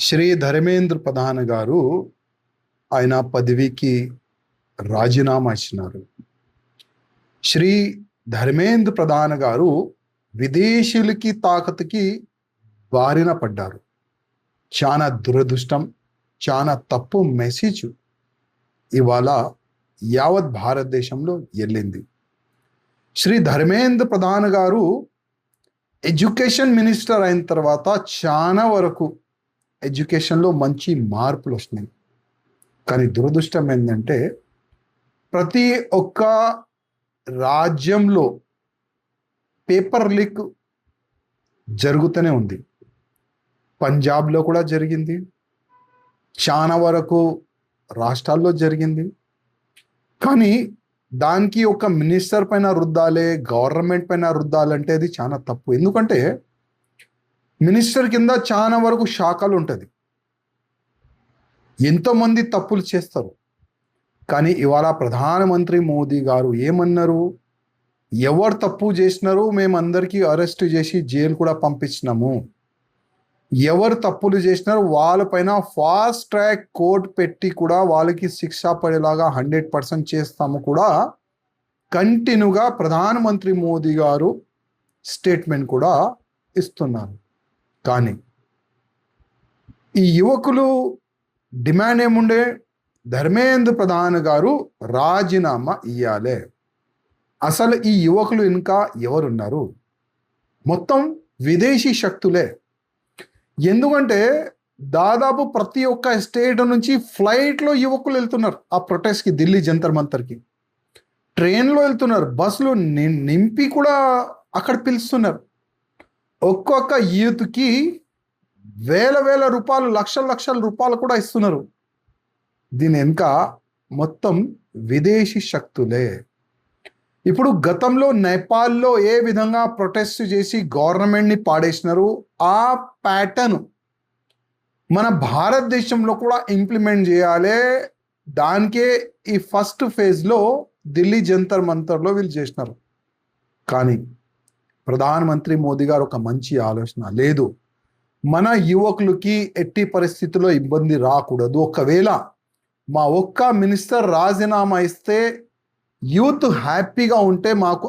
శ్రీ ధర్మేంద్ర ప్రధాన్ గారు ఆయన పదవికి రాజీనామా ఇచ్చినారు. శ్రీ ధర్మేంద్ర ప్రధాన్ గారు విదేశీయులకి తాకతుకి బారిన పడ్డారు. చాలా దురదృష్టం, చాలా తప్పు మెసేజ్ ఇవాళ యావత్ భారతదేశంలో వెళ్ళింది. శ్రీ ధర్మేంద్ర ప్రధాన్ గారు ఎడ్యుకేషన్ మినిస్టర్ అయిన తర్వాత చాలా వరకు ఎడ్యుకేషన్లో మంచి మార్పులు వస్తున్నాయి. కానీ దురదృష్టం ఏంటంటే ప్రతి ఒక్క రాజ్యంలో పేపర్ లీక్ జరుగుతూనే ఉంది. పంజాబ్లో కూడా జరిగింది, చాలా వరకు రాష్ట్రాల్లో జరిగింది. కానీ దానికి ఒక మినిస్టర్ పైన రుద్దాలే, గవర్నమెంట్ పైన రుద్దాలంటే అది చాలా తప్పు. ఎందుకంటే మినిస్టర్ కింద చాలా వరకు శాఖలు ఉంటుంది, ఎంతోమంది తప్పులు చేస్తారు. కానీ ఇవాళ ప్రధానమంత్రి మోదీ గారు ఏమన్నారు, ఎవరు తప్పు చేసినారు మేమందరికీ అరెస్ట్ చేసి జైలు కూడా పంపించినాము, ఎవరు తప్పులు చేసినారు వాళ్ళపైన ఫాస్ట్ ట్రాక్ కోర్టు పెట్టి కూడా వాళ్ళకి శిక్ష పడేలాగా 100% చేస్తాము కూడా కంటిన్యూగా ప్రధానమంత్రి మోదీ గారు స్టేట్మెంట్ కూడా ఇస్తున్నారు. కానీ ఈ యువకులు డిమాండ్ ఏముండే, ధర్మేంద్ర ప్రధాన్ గారు రాజీనామా ఇయ్యాలే. అసలు ఈ యువకులు ఇంకా ఎవరున్నారు? మొత్తం విదేశీ శక్తులే. ఎందుకంటే దాదాపు ప్రతి ఒక్క స్టేట్ నుంచి ఫ్లైట్లో యువకులు వెళ్తున్నారు ఆ ప్రొటెస్ట్కి, ఢిల్లీ జంతర్ మంతర్కి. ట్రైన్లో వెళ్తున్నారు, బస్సులు నింపి కూడా అక్కడ పిలుస్తున్నారు. ఒక్కొక్క యూత్కి వేల రూపాయలు, లక్షల రూపాయలు కూడా ఇస్తున్నారు. దీని వెనుక మొత్తం విదేశీ శక్తులే. ఇప్పుడు గతంలో నేపాల్లో ఏ విధంగా ప్రొటెస్ట్ చేసి గవర్నమెంట్ని పాడేసినారు, ఆ ప్యాటర్న్ మన భారతదేశంలో కూడా ఇంప్లిమెంట్ చేయాలి. దానికే ఈ ఫస్ట్ ఫేజ్లో ఢిల్లీ జంతర్ మంతర్లో వీళ్ళు చేసినారు. కానీ ప్రధానమంత్రి మోదీ గారు ఒక మంచి ఆలోచన లేదు, మన యువకులకి ఎట్టి పరిస్థితుల్లో ఇబ్బంది రాకూడదు, ఒకవేళ మా ఒక్క మినిస్టర్ రాజీనామా ఇస్తే యూత్ హ్యాపీగా ఉంటే మాకు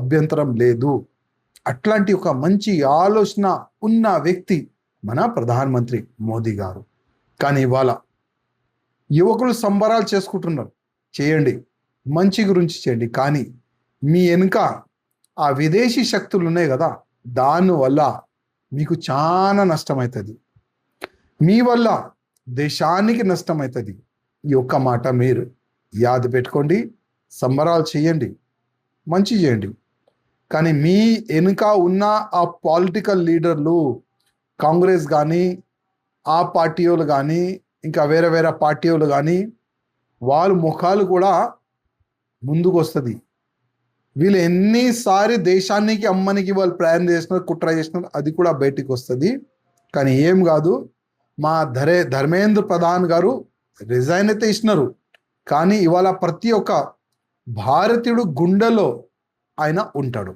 అభ్యంతరం లేదు. అట్లాంటి ఒక మంచి ఆలోచన ఉన్న వ్యక్తి మన ప్రధానమంత్రి మోదీ గారు. కానీ ఇవాళ యువకులు సంబరాలు చేసుకుంటున్నారు, చేయండి, మంచి గురించి చేయండి. కానీ మీ వెనుక ఆ విదేశీ శక్తులు ఉన్నాయి కదా, దానివల్ల మీకు చాలా నష్టమవుతుంది, మీ వల్ల దేశానికి నష్టమవుతుంది. ఈ ఒక్క మాట మీరు యాద పెట్టుకోండి. సంబరాలు చేయండి, మంచి చేయండి. కానీ మీ వెనుక ఉన్న ఆ పొలిటికల్ లీడర్లు, కాంగ్రెస్ కానీ, ఆ పార్టీ వాళ్ళు కానీ, ఇంకా వేరే పార్టీ వాళ్ళు కానీ, వాళ్ళ ముఖాలు కూడా ముందుకు వస్తుంది. వీళ్ళు ఎన్నిసారి దేశానికి అమ్మనికి వాళ్ళు ప్రయాణం చేసినారు, కుట్ర చేసినారు, అది కూడా బయటికి వస్తుంది. కానీ ఏం కాదు, మా ధర్మేంద్ర ప్రధాన్ గారు రిజైన్ అయితే ఇచ్చినారు, కానీ ఇవాళ ప్రతి ఒక్క భారతీయుడు గుండెలో ఆయన ఉంటాడు.